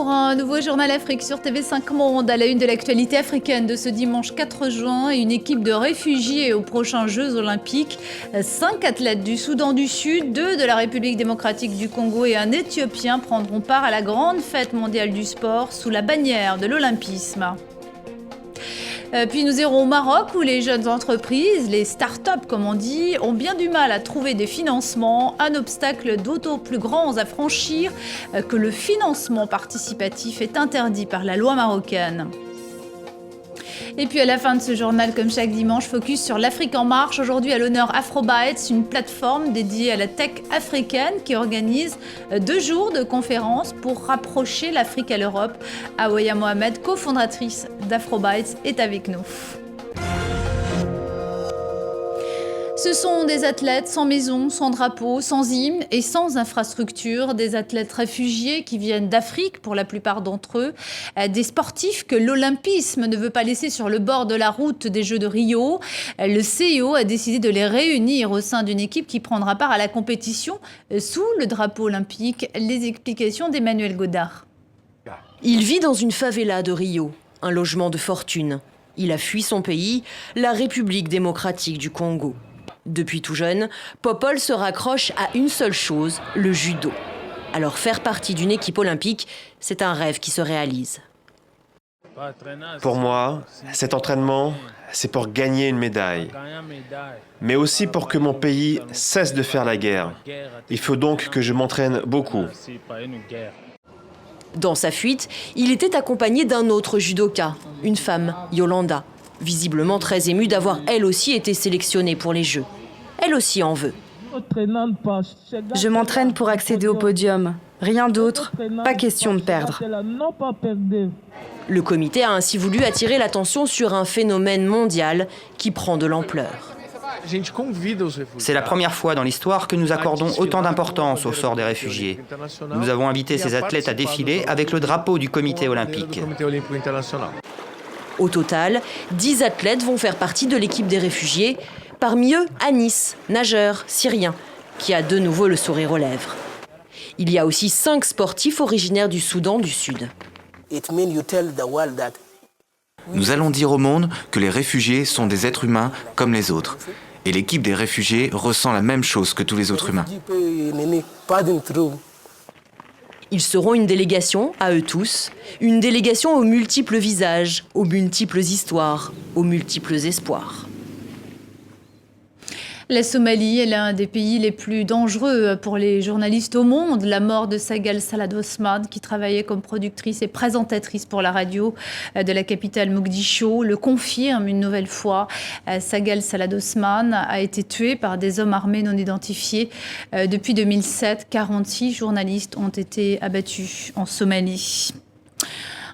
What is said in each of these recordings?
pour un nouveau Journal Afrique sur TV5 Monde. À la une de l'actualité africaine de ce dimanche 4 juin, une équipe de réfugiés aux prochains Jeux Olympiques. 5 athlètes du Soudan du Sud, 2 de la République démocratique du Congo et un Éthiopien prendront part à la grande fête mondiale du sport sous la bannière de l'olympisme. Puis nous irons au Maroc où les jeunes entreprises, les start-up comme on dit, ont bien du mal à trouver des financements, un obstacle d'autant plus grand à franchir que le financement participatif est interdit par la loi marocaine. Et puis à la fin de ce journal, comme chaque dimanche, focus sur l'Afrique en marche. Aujourd'hui à l'honneur Afrobytes, une plateforme dédiée à la tech africaine qui organise 2 jours de conférences pour rapprocher l'Afrique à l'Europe. Aouya Mohamed, cofondatrice d'Afrobytes, est avec nous. Ce sont des athlètes sans maison, sans drapeau, sans hymne et sans infrastructure, des athlètes réfugiés qui viennent d'Afrique pour la plupart d'entre eux, des sportifs que l'olympisme ne veut pas laisser sur le bord de la route des Jeux de Rio. Le CIO a décidé de les réunir au sein d'une équipe qui prendra part à la compétition sous le drapeau olympique. Les explications d'Emmanuel Godard. Il vit dans une favela de Rio, un logement de fortune. Il a fui son pays, la République démocratique du Congo. Depuis tout jeune, Popol se raccroche à une seule chose, le judo. Alors faire partie d'une équipe olympique, c'est un rêve qui se réalise. Pour moi, cet entraînement, c'est pour gagner une médaille, mais aussi pour que mon pays cesse de faire la guerre. Il faut donc que je m'entraîne beaucoup. Dans sa fuite, il était accompagné d'un autre judoka, une femme, Yolanda, visiblement très émue d'avoir elle aussi été sélectionnée pour les Jeux. Elle aussi en veut. Je m'entraîne pour accéder au podium. Rien d'autre, pas question de perdre. Le comité a ainsi voulu attirer l'attention sur un phénomène mondial qui prend de l'ampleur. C'est la première fois dans l'histoire que nous accordons autant d'importance au sort des réfugiés. Nous avons invité ces athlètes à défiler avec le drapeau du comité olympique. Au total, 10 athlètes vont faire partie de l'équipe des réfugiés. Parmi eux, Anis, nageur syrien, qui a de nouveau le sourire aux lèvres. Il y a aussi 5 sportifs originaires du Soudan du Sud. Nous allons dire au monde que les réfugiés sont des êtres humains comme les autres. Et l'équipe des réfugiés ressent la même chose que tous les autres humains. Ils seront une délégation, à eux tous, une délégation aux multiples visages, aux multiples histoires, aux multiples espoirs. La Somalie est l'un des pays les plus dangereux pour les journalistes au monde. La mort de Sagal Salah Osman, qui travaillait comme productrice et présentatrice pour la radio de la capitale Mogadiscio, le confirme une nouvelle fois. Sagal Salah Osman a été tué par des hommes armés non identifiés. Depuis 2007, 46 journalistes ont été abattus en Somalie.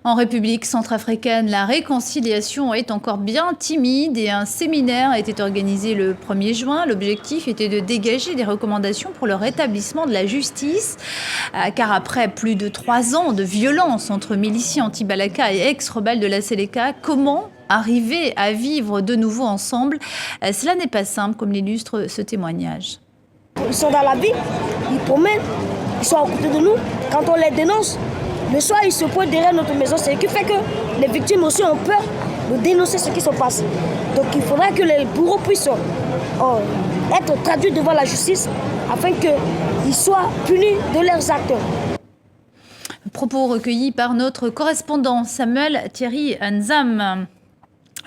En République centrafricaine, la réconciliation est encore bien timide et un séminaire a été organisé le 1er juin. L'objectif était de dégager des recommandations pour le rétablissement de la justice. Car après plus de 3 ans de violence entre miliciens anti-Balaka et ex-rebelles de la Séléka, comment arriver à vivre de nouveau ensemble? Cela n'est pas simple, comme l'illustre ce témoignage. Ils sont dans la ville, ils promènent, ils sont à côté de nous. Quand on les dénonce, le soir, ils se pointent derrière notre maison. C'est ce qui fait que les victimes aussi ont peur de dénoncer ce qui se passe. Donc il faudra que les bourreaux puissent être traduits devant la justice afin qu'ils soient punis de leurs actes. Propos recueillis par notre correspondant Samuel Thierry Nzam.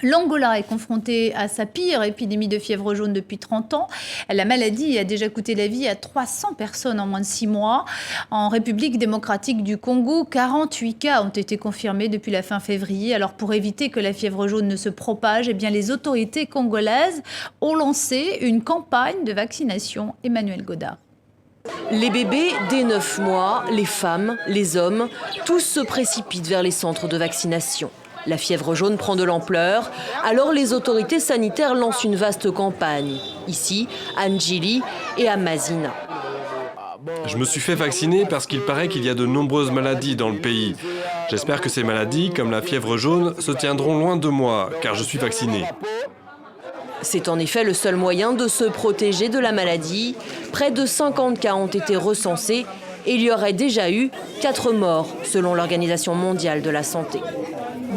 L'Angola est confronté à sa pire épidémie de fièvre jaune depuis 30 ans. La maladie a déjà coûté la vie à 300 personnes en moins de 6 mois. En République démocratique du Congo, 48 cas ont été confirmés depuis la fin février. Alors pour éviter que la fièvre jaune ne se propage, eh bien les autorités congolaises ont lancé une campagne de vaccination. Emmanuel Godard. Les bébés dès 9 mois, les femmes, les hommes, tous se précipitent vers les centres de vaccination. La fièvre jaune prend de l'ampleur, alors les autorités sanitaires lancent une vaste campagne. Ici, à Njili et à Mazina. Je me suis fait vacciner parce qu'il paraît qu'il y a de nombreuses maladies dans le pays. J'espère que ces maladies, comme la fièvre jaune, se tiendront loin de moi, car je suis vacciné. C'est en effet le seul moyen de se protéger de la maladie. Près de 50 cas ont été recensés et il y aurait déjà eu 4 morts, selon l'Organisation mondiale de la santé.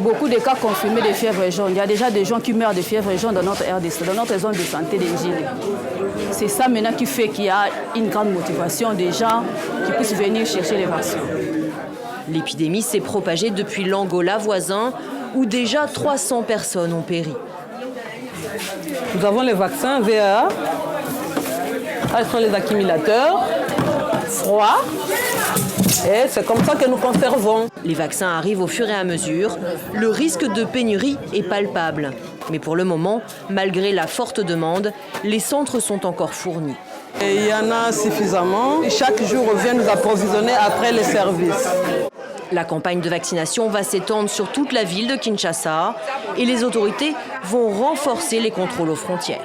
Beaucoup de cas confirmés de fièvre jaune. Il y a déjà des gens qui meurent de fièvre jaune dans notre RDC, dans notre zone de santé d'Ingile. C'est ça maintenant qui fait qu'il y a une grande motivation des gens qui puissent venir chercher les vaccins. L'épidémie s'est propagée depuis l'Angola voisin, où déjà 300 personnes ont péri. Nous avons les vaccins VA, ce sont les accumulateurs, froids, et c'est comme ça que nous conservons. Les vaccins arrivent au fur et à mesure. Le risque de pénurie est palpable. Mais pour le moment, malgré la forte demande, les centres sont encore fournis. Et il y en a suffisamment. Chaque jour, on vient nous approvisionner après les services. La campagne de vaccination va s'étendre sur toute la ville de Kinshasa et les autorités vont renforcer les contrôles aux frontières.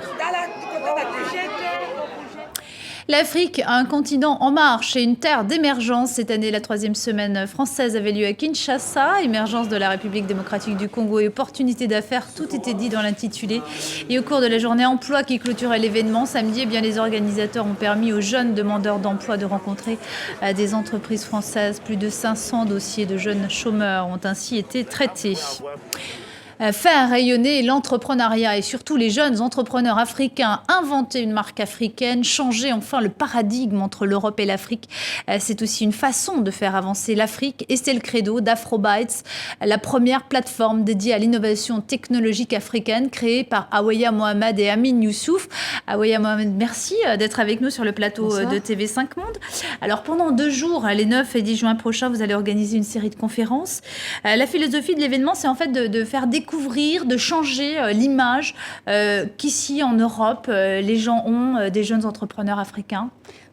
L'Afrique, un continent en marche et une terre d'émergence. Cette année, la 3e semaine française avait lieu à Kinshasa. Émergence de la République démocratique du Congo et opportunités d'affaires, tout était dit dans l'intitulé. Et au cours de la journée emploi qui clôturait l'événement samedi, eh bien, les organisateurs ont permis aux jeunes demandeurs d'emploi de rencontrer des entreprises françaises. Plus de 500 dossiers de jeunes chômeurs ont ainsi été traités. Faire rayonner l'entrepreneuriat et surtout les jeunes entrepreneurs africains, inventer une marque africaine, changer enfin le paradigme entre l'Europe et l'Afrique. C'est aussi une façon de faire avancer l'Afrique et c'est le credo d'Afrobytes, la première plateforme dédiée à l'innovation technologique africaine créée par Aweya Mohamed et Amine Youssouf. Aweya Mohamed, merci d'être avec nous sur le plateau de TV5 Monde. Alors pendant 2 jours, les 9 et 10 juin prochains, vous allez organiser une série de conférences. La philosophie de l'événement, c'est en fait de faire découvrir, de changer l'image qu'ici en Europe, les gens ont des jeunes entrepreneurs africains.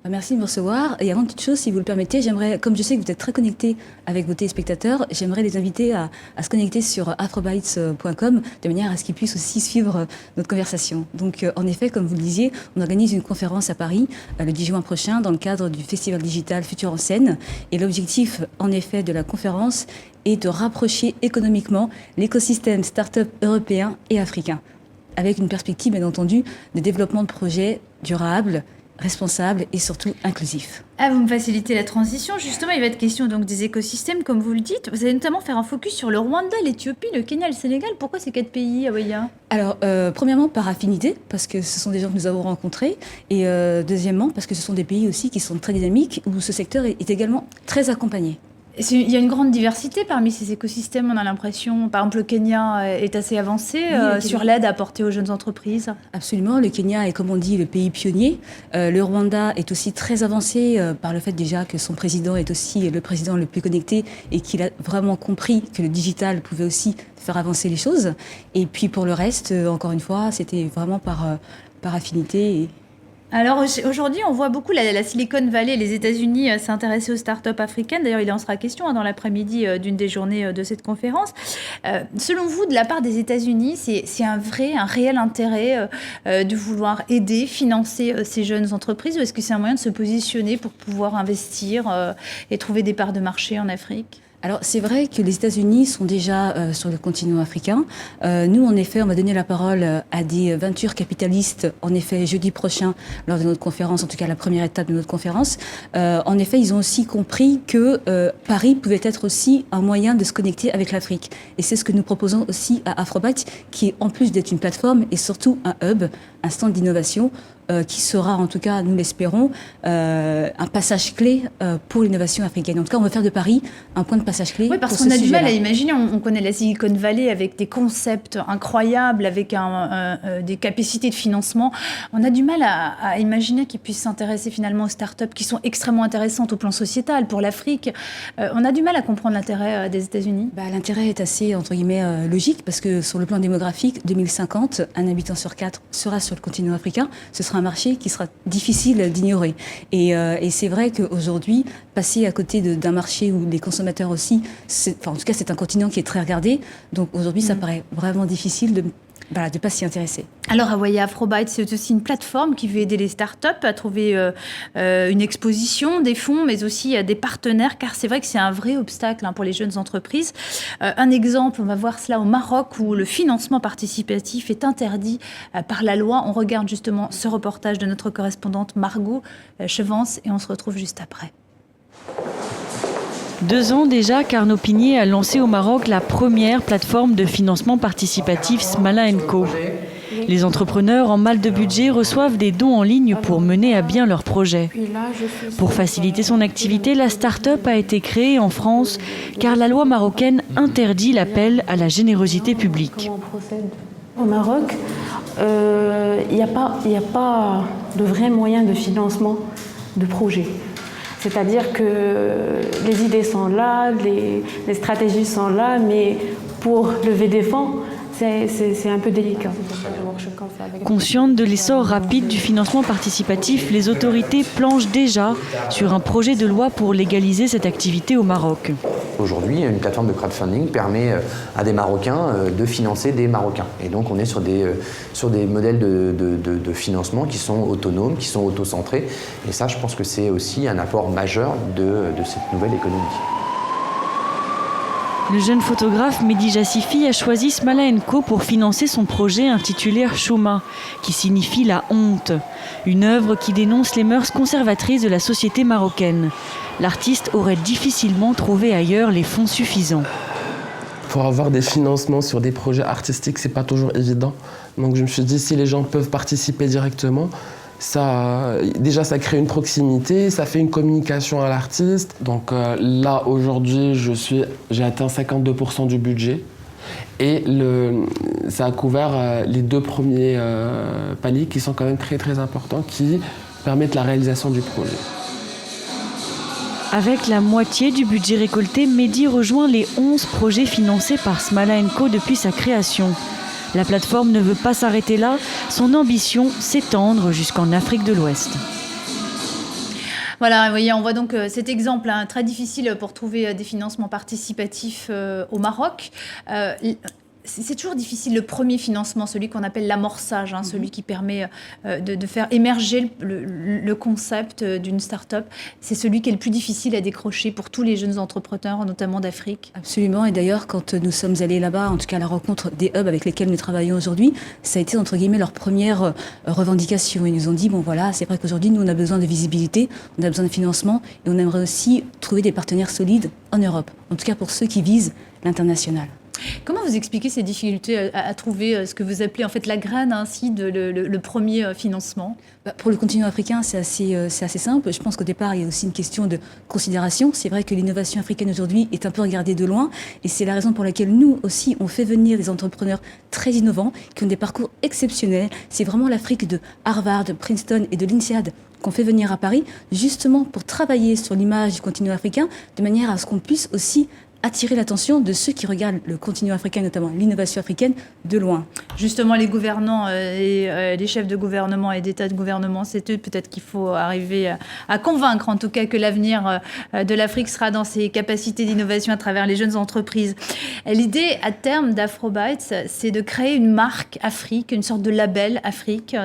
Merci de me recevoir. Et avant toute chose, si vous le permettez, j'aimerais, comme je sais que vous êtes très connectés avec vos téléspectateurs, j'aimerais les inviter à se connecter sur afrobytes.com de manière à ce qu'ils puissent aussi suivre notre conversation. Donc, en effet, comme vous le disiez, on organise une conférence à Paris le 10 juin prochain dans le cadre du Festival Digital Futur en Scène. Et l'objectif, en effet, de la conférence est de rapprocher économiquement l'écosystème start-up européen et africain, avec une perspective, bien entendu, de développement de projets durables, responsable et surtout inclusif. Ah, vous me facilitez la transition. Justement, il va être question donc des écosystèmes, comme vous le dites. Vous allez notamment faire un focus sur le Rwanda, l'Éthiopie, le Kenya, le Sénégal. Pourquoi ces 4 pays, Aweya ? Alors, premièrement, par affinité, parce que ce sont des gens que nous avons rencontrés. Et deuxièmement, parce que ce sont des pays aussi qui sont très dynamiques, où ce secteur est également très accompagné. Il y a une grande diversité parmi ces écosystèmes, on a l'impression. Par exemple, le Kenya est assez avancé sur l'aide apportée aux jeunes entreprises. Absolument, le Kenya est, comme on dit, le pays pionnier. Le Rwanda est aussi très avancé par le fait déjà que son président est aussi le président le plus connecté et qu'il a vraiment compris que le digital pouvait aussi faire avancer les choses. Et puis pour le reste, encore une fois, c'était vraiment par affinité. Alors aujourd'hui, on voit beaucoup la Silicon Valley et les États-Unis s'intéresser aux startups africaines. D'ailleurs, il en sera question dans l'après-midi d'une des journées de cette conférence. Selon vous, de la part des États-Unis, c'est un réel intérêt de vouloir aider, financer ces jeunes entreprises, ou est-ce que c'est un moyen de se positionner pour pouvoir investir et trouver des parts de marché en Afrique ? Alors, c'est vrai que les États-Unis sont déjà sur le continent africain. Nous, en effet, on va donner la parole à des venture capitalistes, en effet, jeudi prochain, lors de notre conférence, en tout cas la première étape de notre conférence. En effet, ils ont aussi compris que Paris pouvait être aussi un moyen de se connecter avec l'Afrique. Et c'est ce que nous proposons aussi à Afrobytes, qui, en plus d'être une plateforme, est surtout un hub, un stand d'innovation, qui sera, en tout cas, nous l'espérons, un passage clé pour l'innovation africaine. En tout cas, on va faire de Paris un point de passage clé. Oui, parce qu'on a du mal à imaginer. On connaît la Silicon Valley avec des concepts incroyables, avec des capacités de financement. On a du mal à imaginer qu'ils puissent s'intéresser finalement aux startups qui sont extrêmement intéressantes au plan sociétal pour l'Afrique. On a du mal à comprendre l'intérêt des États-Unis. L'intérêt est assez, entre guillemets, logique, parce que sur le plan démographique, 2050, un habitant sur 4 sera sur le continent africain. Ce sera un marché qui sera difficile d'ignorer. Et c'est vrai qu'aujourd'hui, passer à côté d'un marché où les consommateurs aussi, en tout cas c'est un continent qui est très regardé, donc aujourd'hui ça paraît vraiment difficile de ne pas s'y intéresser. Alors Aweya, Afrobytes, c'est aussi une plateforme qui veut aider les startups à trouver une exposition, des fonds, mais aussi des partenaires, car c'est vrai que c'est un vrai obstacle pour les jeunes entreprises. Un exemple, on va voir cela au Maroc, où le financement participatif est interdit par la loi. On regarde justement ce reportage de notre correspondante Margot Chevance et on se retrouve juste après. 2 ans déjà qu'Arnaud Pigné a lancé au Maroc la première plateforme de financement participatif Smala & Co. Les entrepreneurs en mal de budget reçoivent des dons en ligne pour mener à bien leurs projets. Pour faciliter son activité, la start-up a été créée en France car la loi marocaine interdit l'appel à la générosité publique. Au Maroc, il n'y a pas de vrais moyens de financement de projets. C'est-à-dire que les idées sont là, les stratégies sont là, mais pour lever des fonds, c'est un peu délicat. Conscientes de l'essor rapide du financement participatif, les autorités planchent déjà sur un projet de loi pour légaliser cette activité au Maroc. Aujourd'hui, une plateforme de crowdfunding permet à des Marocains de financer des Marocains. Et donc on est sur des modèles de financement qui sont autonomes, qui sont auto-centrés. Et ça, je pense que c'est aussi un apport majeur de cette nouvelle économie. Le jeune photographe Mehdi Jassifi a choisi Smala & Co pour financer son projet intitulé Chouma, qui signifie la honte. Une œuvre qui dénonce les mœurs conservatrices de la société marocaine. L'artiste aurait difficilement trouvé ailleurs les fonds suffisants. Pour avoir des financements sur des projets artistiques, c'est pas toujours évident. Donc je me suis dit, si les gens peuvent participer directement, ça crée une proximité, ça fait une communication à l'artiste. Donc là, aujourd'hui, j'ai atteint 52% du budget. Et ça a couvert les 2 premiers paliers qui sont quand même très très importants, qui permettent la réalisation du projet. Avec la moitié du budget récolté, Mehdi rejoint les 11 projets financés par Smala & Co depuis sa création. La plateforme ne veut pas s'arrêter là, son ambition, s'étendre jusqu'en Afrique de l'Ouest. Voilà, vous voyez, on voit donc cet exemple très difficile pour trouver des financements participatifs au Maroc. C'est toujours difficile, le premier financement, celui qu'on appelle l'amorçage, celui qui permet de faire émerger le concept d'une start-up. C'est celui qui est le plus difficile à décrocher pour tous les jeunes entrepreneurs, notamment d'Afrique. Absolument, et d'ailleurs, quand nous sommes allés là-bas, en tout cas à la rencontre des hubs avec lesquels nous travaillons aujourd'hui, ça a été entre guillemets leur première revendication. Ils nous ont dit, bon voilà, c'est vrai qu'aujourd'hui, nous on a besoin de visibilité, on a besoin de financement, et on aimerait aussi trouver des partenaires solides en Europe, en tout cas pour ceux qui visent l'international. Comment vous expliquez ces difficultés à trouver ce que vous appelez en fait la graine ainsi de le premier financement? Pour le continent africain, c'est assez simple. Je pense qu'au départ, il y a aussi une question de considération. C'est vrai que l'innovation africaine aujourd'hui est un peu regardée de loin et c'est la raison pour laquelle nous aussi, on fait venir des entrepreneurs très innovants qui ont des parcours exceptionnels. C'est vraiment l'Afrique de Harvard, de Princeton et de l'INSEAD qu'on fait venir à Paris justement pour travailler sur l'image du continent africain de manière à ce qu'on puisse aussi attirer l'attention de ceux qui regardent le continent africain, notamment l'innovation africaine, de loin. Justement, les gouvernants et les chefs de gouvernement et d'état de gouvernement, c'est eux peut-être qu'il faut arriver à convaincre, en tout cas, que l'avenir de l'Afrique sera dans ses capacités d'innovation à travers les jeunes entreprises. L'idée, à terme, d'Afrobytes, c'est de créer une marque Afrique, une sorte de label Afrique.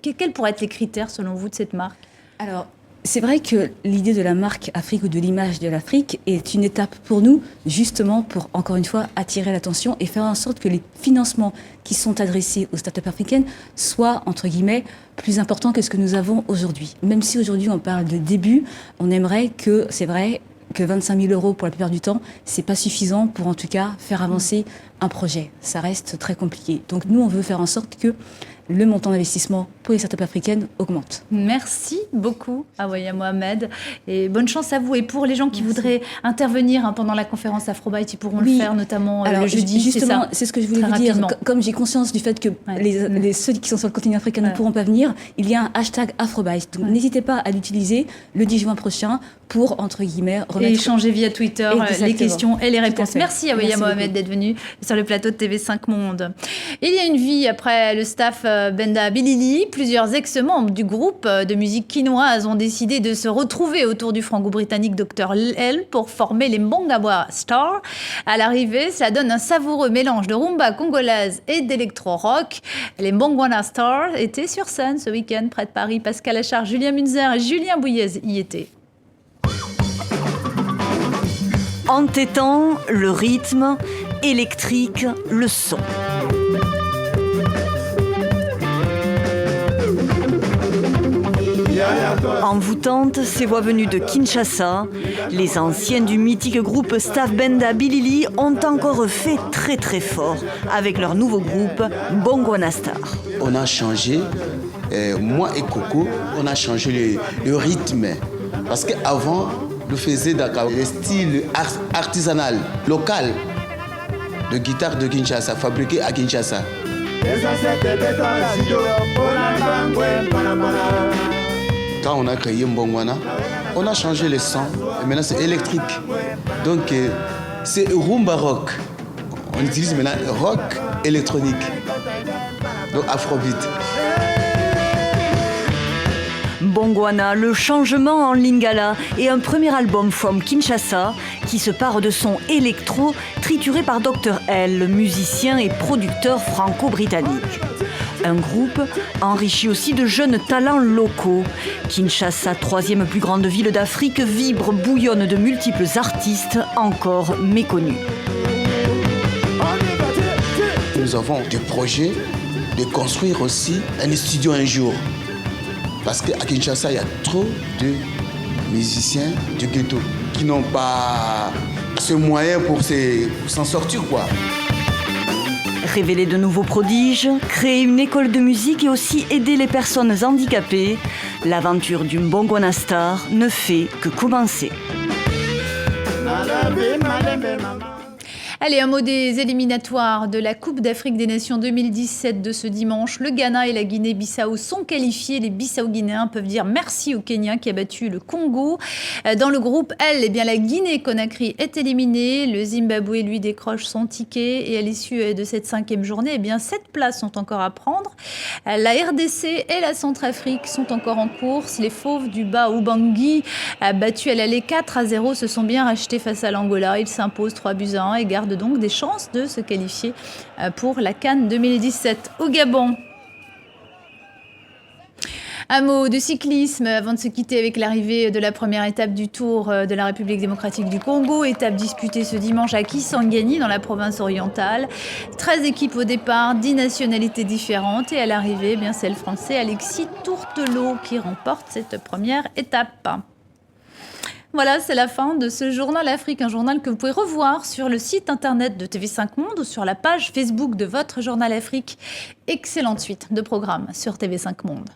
Quels pourraient être les critères, selon vous, de cette marque? Alors, c'est vrai que l'idée de la marque Afrique ou de l'image de l'Afrique est une étape pour nous, justement pour, encore une fois, attirer l'attention et faire en sorte que les financements qui sont adressés aux startups africaines soient, entre guillemets, plus importants que ce que nous avons aujourd'hui. Même si aujourd'hui on parle de début, on aimerait que, c'est vrai, que 25 000 € pour la plupart du temps, c'est pas suffisant pour en tout cas faire avancer un projet. Ça reste très compliqué. Donc nous, on veut faire en sorte que le montant d'investissement pour les startups africaines augmente. Merci beaucoup, Awaya Mohamed, et bonne chance à vous. Et pour les gens qui voudraient intervenir pendant la conférence Afrobytes, ils pourront le faire, notamment le jeudi. Justement, c'est ce que je voulais vous dire. Comme j'ai conscience du fait que ceux qui sont sur le continent africain ne pourront pas venir, il y a un hashtag Afrobytes. Donc n'hésitez pas à l'utiliser le 10 juin prochain pour, entre guillemets, remettre... Et échanger via Twitter les questions et les réponses. Merci Awaya Mohamed d'être venu sur le plateau de TV5 Monde. Il y a une vie après le staff Benda Bilili. Plusieurs ex-membres du groupe de musique quinoise ont décidé de se retrouver autour du franco-britannique Dr L pour former les Mbongawa Stars. À l'arrivée, ça donne un savoureux mélange de rumba congolaise et d'électro-rock. Les Mbongawa Stars étaient sur scène ce week-end près de Paris. Pascal Achard, Julien Munzer et Julien Bouyez y étaient. Entêtant, le rythme, électrique, le son. Yeah, yeah. Envoûtantes, ces voix venues de Kinshasa, les anciens du mythique groupe Staff Benda Bilili ont encore fait très très fort avec leur nouveau groupe Mbongwana Star. On a changé, moi et Coco, on a changé le rythme. Parce qu'avant, nous faisions le style artisanal, local, de guitare de Kinshasa, fabriqué à Kinshasa. Quand on a créé Mbongwana, on a changé le son, et maintenant c'est électrique. Donc c'est rumba rock. On utilise maintenant rock électronique, donc afrobeat. Mbongwana, le changement en lingala et un premier album From Kinshasa qui se pare de son électro trituré par Dr L, musicien et producteur franco-britannique. Un groupe enrichi aussi de jeunes talents locaux. Kinshasa, 3e plus grande ville d'Afrique, vibre, bouillonne de multiples artistes encore méconnus. Nous avons des projets de construire aussi un studio un jour. Parce qu'à Kinshasa, il y a trop de musiciens du ghetto qui n'ont pas ce moyen pour s'en sortir, quoi. Révéler de nouveaux prodiges, créer une école de musique et aussi aider les personnes handicapées, l'aventure du Mbongwana Star ne fait que commencer. Allez, un mot des éliminatoires de la Coupe d'Afrique des Nations 2017 de ce dimanche. Le Ghana et la Guinée-Bissau sont qualifiés. Les Bissau-Guinéens peuvent dire merci au Kenya qui a battu le Congo. Dans le groupe L, la Guinée-Conakry est éliminée. Le Zimbabwe, lui, décroche son ticket. Et à l'issue de cette 5e journée, 7 places sont encore à prendre. La RDC et la Centrafrique sont encore en course. Les Fauves du Bas-Ubangi, battus à l'aller 4-0, se sont bien rachetés face à l'Angola. Ils s'imposent 3-1 et gardent donc des chances de se qualifier pour la CAN 2017 au Gabon. Un mot de cyclisme avant de se quitter avec l'arrivée de la première étape du Tour de la République démocratique du Congo. Étape disputée ce dimanche à Kisangani dans la province orientale. 13 équipes au départ, 10 nationalités différentes. Et à l'arrivée, c'est le Français Alexis Tourtelot qui remporte cette première étape. Voilà, c'est la fin de ce Journal Afrique, un journal que vous pouvez revoir sur le site internet de TV5 Monde ou sur la page Facebook de votre Journal Afrique. Excellente suite de programmes sur TV5 Monde.